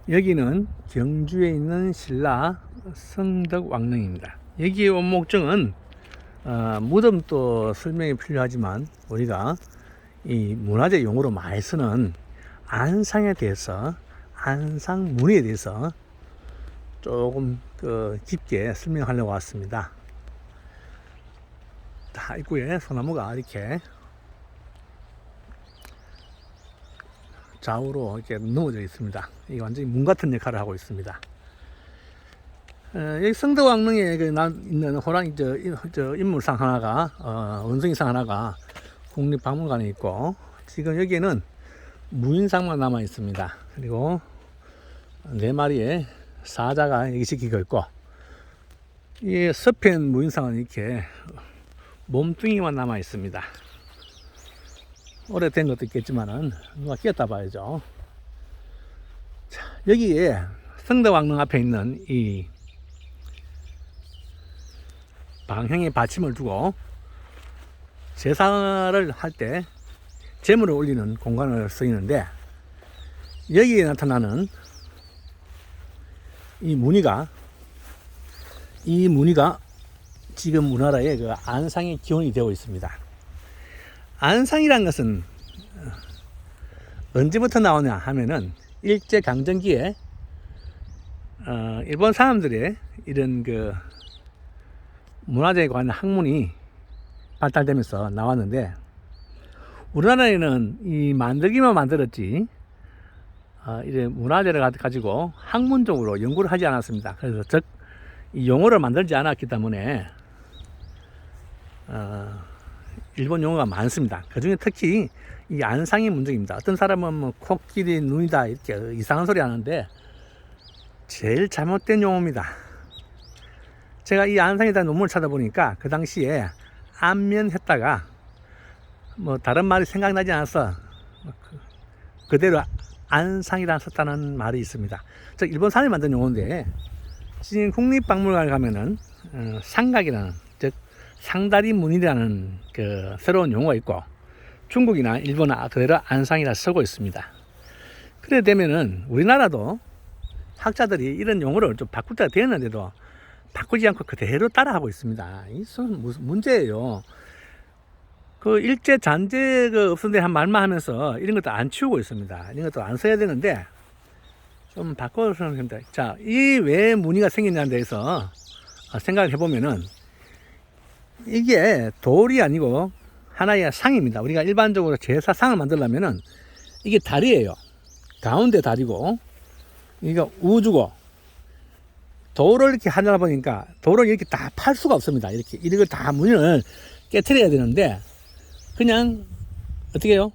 여기는 경주에 있는 신라 성덕왕릉입니다. 여기의 원목정은 무덤도 설명이 필요하지만 우리가 이 문화재 용어로 많이 쓰는 안상에 대해서, 안상문에 대해서 조금 깊게 설명하려고 왔습니다. 다 입구에 소나무가 이렇게 좌우로 이렇게 넘어져 있습니다. 이게 완전히 문 같은 역할을 하고 있습니다. 여기 성덕왕릉에 있는 호랑이 인물상 하나가, 원숭이상 하나가 국립박물관에 있고, 지금 여기에는 무인상만 남아 있습니다. 그리고 4마리의 사자가 여기 지키고 있고, 이 서편 무인상은 이렇게 몸뚱이만 남아 있습니다. 오래된 것도 있겠지만은 누가 끼었다 봐야죠. 자, 여기에 성덕왕릉 앞에 있는 이 방향의 받침을 두고 제사를 할 때 제물을 올리는 공간을 쓰이는데, 여기에 나타나는 이 무늬가 지금 우리나라의 그 안상의 기원이 되어 있습니다. 안상이란 것은 언제부터 나오냐 하면은 일제강점기에 일본 사람들의 이런 그 문화재에 관한 학문이 발달되면서 나왔는데, 우리나라에는 이 만들기만 만들었지 이제 문화재를 가지고 학문적으로 연구를 하지 않았습니다. 그래서 즉 이 용어를 만들지 않았기 때문에 일본 용어가 많습니다. 그 중에 특히 이 안상이 문제입니다. 어떤 사람은 뭐 코끼리 눈이다 이렇게 이상한 소리 하는데 제일 잘못된 용어입니다. 제가 이 안상에 대한 논문을 찾아보니까 그 당시에 안면했다가 뭐 다른 말이 생각나지 않아서 그대로 안상이라 썼다는 말이 있습니다. 즉 일본 사람이 만든 용어인데, 지금 국립박물관에 가면은 상각이라는, 즉 상다리 문이라는 그 새로운 용어가 있고, 중국이나 일본은 그대로 안상이라 쓰고 있습니다. 그래 되면은 우리나라도 학자들이 이런 용어를 좀 바꿀 때가 되었는데도 바꾸지 않고 그대로 따라하고 있습니다. 이건 무슨 문제예요. 그 일제 잔재 없은 데 한 말만 하면서 이런 것도 안 치우고 있습니다. 이런 것도 안 써야 되는데 좀 바꿔서 합니다. 자, 이 왜 무늬가 생겼냐는 데서 생각을 해보면은 이게 돌이 아니고 하나의 상입니다. 우리가 일반적으로 제사상을 만들려면은 이게 다리예요. 가운데 다리고, 이거 우주고, 돌을 이렇게 하다 보니까 돌을 이렇게 다 팔 수가 없습니다. 이걸 다 무늬를 깨트려야 되는데, 그냥 어떻게 해요?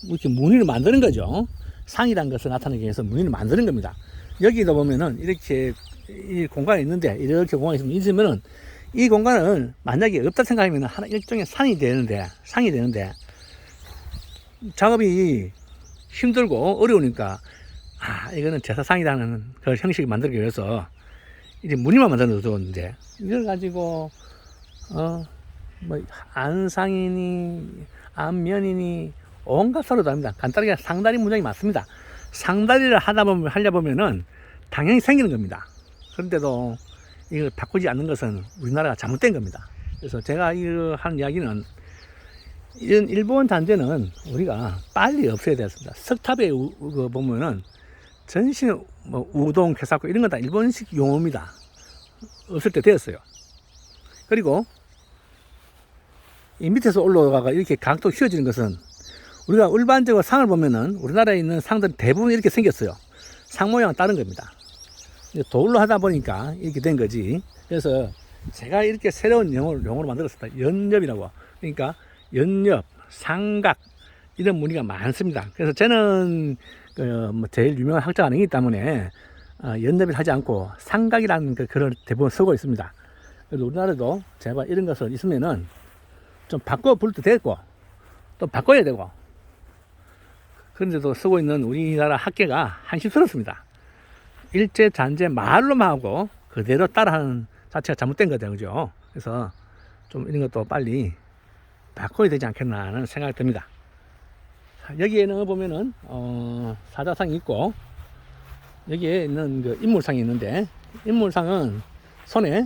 이렇게 무늬를 만드는 거죠. 상이란 것을 나타내기 위해서 무늬를 만드는 겁니다. 여기다 보면은 이렇게 이 공간이 있는데, 이렇게 공간이 있으면은 이 공간을 만약에 없다 생각하면 하나 일종의 상이 되는데 작업이 힘들고 어려우니까 이거는 제사상이라는 그 형식을 만들기 위해서 이제 무늬만 만들어도 좋은데, 이걸 가지고 뭐 안상이니 안면이니 온갖 소리도 합니다. 간단하게 상다리 문장이 맞습니다. 상다리를 하려 보면은 당연히 생기는 겁니다. 그런데도 이걸 바꾸지 않는 것은 우리나라가 잘못된 겁니다. 그래서 제가 하는 이야기는, 이런 일본 잔재는 우리가 빨리 없애야 되었습니다. 석탑에 보면은 전신 우동, 괴사코 이런 건 다 일본식 용어입니다. 없을 때 되었어요. 그리고 이 밑에서 올라가가 이렇게 각도 휘어지는 것은, 우리가 일반적으로 상을 보면은 우리나라에 있는 상들은 대부분 이렇게 생겼어요. 상 모양은 다른 겁니다. 돌로 하다 보니까 이렇게 된 거지. 그래서 제가 이렇게 새로운 용어로 만들었습니다. 연엽이라고. 그러니까 연엽, 상각 이런 무늬가 많습니다. 그래서 저는 제일 유명한 학자가 아니기 때문에 연엽을 하지 않고 상각이라는 글을 대부분 쓰고 있습니다. 그래서 우리나라도 제발 이런 것을 있으면은 좀 바꿔 부를 때 됐고, 또 바꿔야 되고, 그런데도 쓰고 있는 우리나라 학계가 한심스럽습니다. 일제 잔재 말로만 하고 그대로 따라하는 자체가 잘못된 거죠, 그죠? 그래서 좀 이런 것도 빨리 바꿔야 되지 않겠나 하는 생각이 듭니다. 여기에는 보면은 사자상이 있고, 여기에 있는 그 인물상이 있는데, 인물상은 손에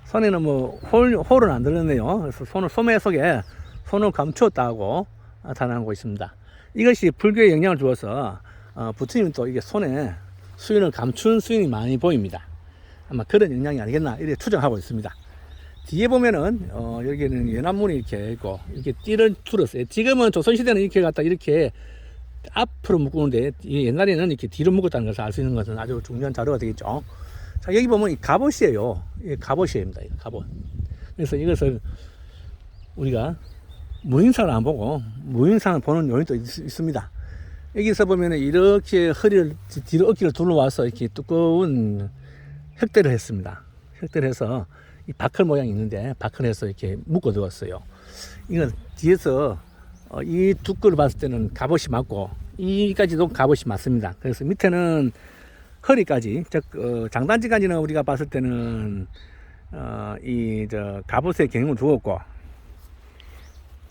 손에는 뭐 홀은 안 들었네요. 그래서 손을 소매 속에 손을 감추었다고 나타나고 있습니다. 이것이 불교에 영향을 주어서 부처님은 또 이게 손에 수인을 감춘 수인이 많이 보입니다. 아마 그런 영향이 아니겠나 이렇게 추정하고 있습니다. 뒤에 보면은 여기는 연안문이 이렇게 있고 이렇게 띠를 둘었어요. 지금은 조선시대는 이렇게 갖다 이렇게 앞으로 묶는데 옛날에는 이렇게 뒤로 묶었다는 것을 알 수 있는 것은 아주 중요한 자료가 되겠죠. 자, 여기 보면 이 갑옷이에요. 이 갑옷입니다. 이 갑옷. 그래서 이것을 우리가 무인상을 안 보고 무인상을 보는 요인도 있습니다. 여기서 보면은 이렇게 허리를 뒤로 어깨를 둘러와서 이렇게 두꺼운 흑대를 했습니다. 흑대를 해서 이 바클 모양이 있는데 바클 해서 이렇게 묶어 두었어요. 이건 뒤에서 이 두꺼를 봤을 때는 갑옷이 맞고 이까지도 갑옷이 맞습니다. 그래서 밑에는 허리까지, 즉 장단지까지는 우리가 봤을 때는 이 갑옷에 경영을 두었고,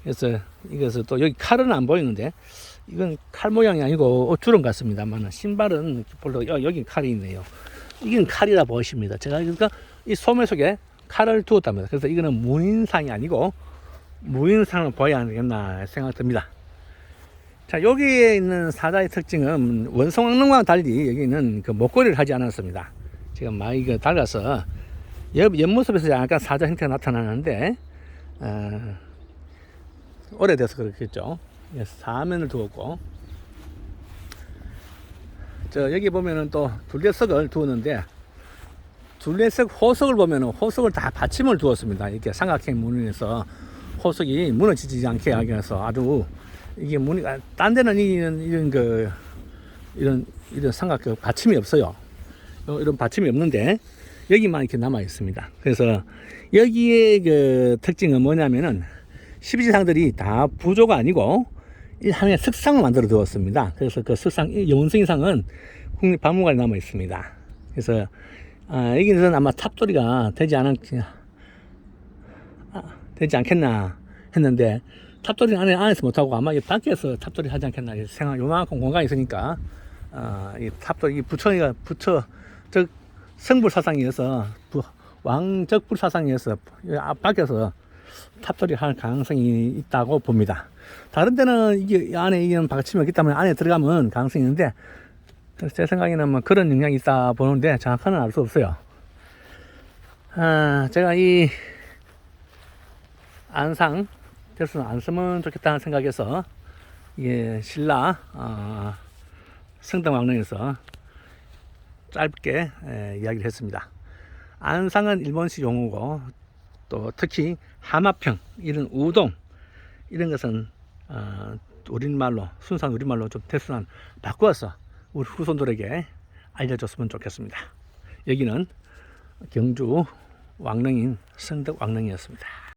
그래서 이것을 또 여기 칼은 안 보이는데 이건 칼 모양이 아니고 주름 같습니다만 신발은 별로 여기 칼이 있네요. 이건 칼이라 보십니다. 제가 그러니까 이 소매 속에 칼을 두었답니다. 그래서 이거는 무인상이 아니고 무인상을 보아야 하겠나 생각됩니다. 자, 여기에 있는 사자의 특징은 원성왕릉과 달리 여기는 그 목걸이를 하지 않았습니다. 지금 막 이거 달아서 옆모습에서 약간 사자 형태가 나타나는데 오래돼서 그렇겠죠. 사면을 두었고, 여기 보면은 또 둘레석을 두었는데 둘레석 호석을 보면은 호석을 다 받침을 두었습니다. 이렇게 삼각형 문에서 호석이 무너지지 않게 하기 위해서 아주 이게 문이 딴 데는 이런 삼각 받침이 없어요. 이런 받침이 없는데 여기만 이렇게 남아 있습니다. 그래서 여기에 그 특징은 뭐냐면은 12지상들이 다 부조가 아니고 이 하나의 석상을 만들어 두었습니다. 그래서 그 석상, 영운성이상은 국립박물관에 남아 있습니다. 그래서 여기는 아마 탑돌이가 되지 않겠나 했는데 탑돌이는 안에서 못하고 아마 밖에서 탑돌이 하지 않겠나 생각. 요만큼 공간이 있으니까 이 탑돌이 부처 즉 성불사상이어서 왕적불사상이어서 밖에서 탑돌이 할 가능성이 있다고 봅니다. 다른 데는 이게 안에 이런 받침이 없기 때문에 안에 들어가면 가능성이 있는데 제 생각에는 뭐 그런 영향이 있다 보는데 정확한은 알 수 없어요. 제가 이 안상 대수는 안 쓰면 좋겠다는 생각에서 신라 성등왕릉에서 짧게 이야기를 했습니다. 안상은 일본식 용어고 또 특히 하마평, 이런 우동 이런 것은 우리말로 순수한 우리말로 좀 대수난 바꾸어서 우리 후손들에게 알려줬으면 좋겠습니다. 여기는 경주 왕릉인 성덕왕릉이었습니다.